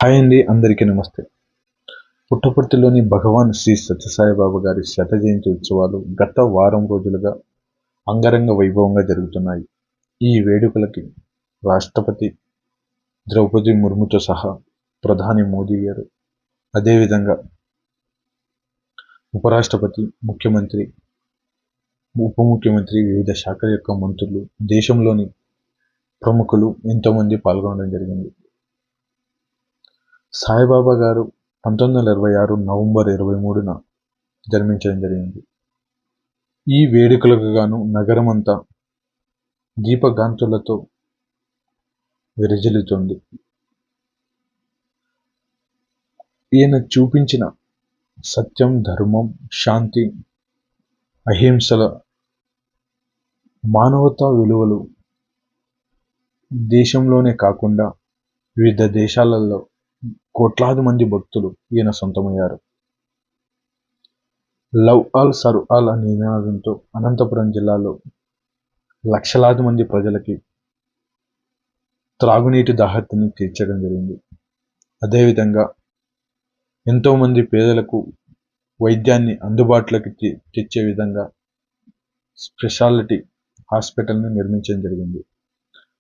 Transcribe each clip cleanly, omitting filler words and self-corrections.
Hi అండి, అందరికీ నమస్తే. పుట్టపర్తిలోని భగవాన్ శ్రీ సత్యసాయిబాబా గారి శత జయంతి ఉత్సవాలు గత వారం రోజులుగా అంగరంగ వైభవంగా జరుగుతున్నాయి. ఈ వేడుకలకి రాష్ట్రపతి ద్రౌపది ముర్ముతో సహా ప్రధాని మోదీ గారు, అదేవిధంగా ఉపరాష్ట్రపతి, ముఖ్యమంత్రి, ఉప ముఖ్యమంత్రి, వివిధ శాఖల యొక్క మంత్రులు, దేశంలోని ప్రముఖులు ఎంతోమంది పాల్గొనడం జరిగింది. సాయిబాబా గారు 1926 నవంబర్ 23న జన్మించడం జరిగింది. ఈ వేడుకలకు గాను నగరమంతా దీపగాంతులతో విరజిల్లుతుంది. ఈయన చూపించిన సత్యం, ధర్మం, శాంతి, అహింసల మానవతా విలువలు దేశంలోనే కాకుండా వివిధ దేశాలలో కోట్లాది మంది భక్తులు ఈయన సొంతమయ్యారు. లవ్ ఆల్ సర్వ్ ఆల్ అనే నినాదంతో అనంతపురం జిల్లాలో లక్షలాది మంది ప్రజలకి త్రాగునీటి దాహత్యాన్ని తీర్చడం జరిగింది. అదేవిధంగా ఎంతోమంది పేదలకు వైద్యాన్ని అందుబాటులోకి తెచ్చే విధంగా స్పెషాలిటీ హాస్పిటల్ని నిర్మించడం జరిగింది.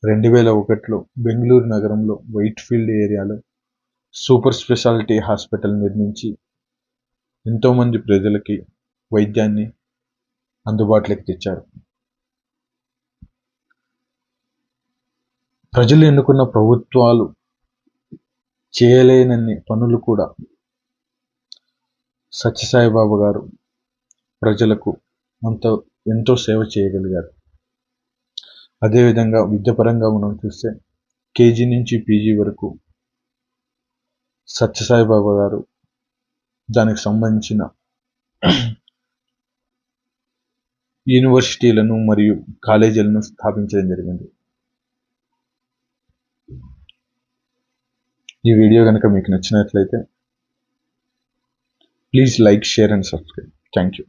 2001లో బెంగళూరు నగరంలో వైట్ ఫీల్డ్ ఏరియాలో సూపర్ స్పెషాలిటీ హాస్పిటల్ నిర్మించి ఎంతోమంది ప్రజలకి వైద్యాన్ని అందుబాటులోకి తెచ్చారు. ప్రజలు ఎన్నుకున్న ప్రభుత్వాలు చేయలేనన్ని పనులు కూడా సత్యసాయిబాబా గారు ప్రజలకు ఎంతో సేవ చేయగలిగారు. అదేవిధంగా విద్యాపరంగా మనం చూస్తే కేజీ నుంచి పీజీ వరకు సత్యసాయిబాబా గారు దానికి సంబంధించిన యూనివర్సిటీలను మరియు కాలేజీలను స్థాపించడం జరిగింది. ఈ వీడియో కనుక మీకు నచ్చినట్లయితే please like, share and subscribe. Thank you.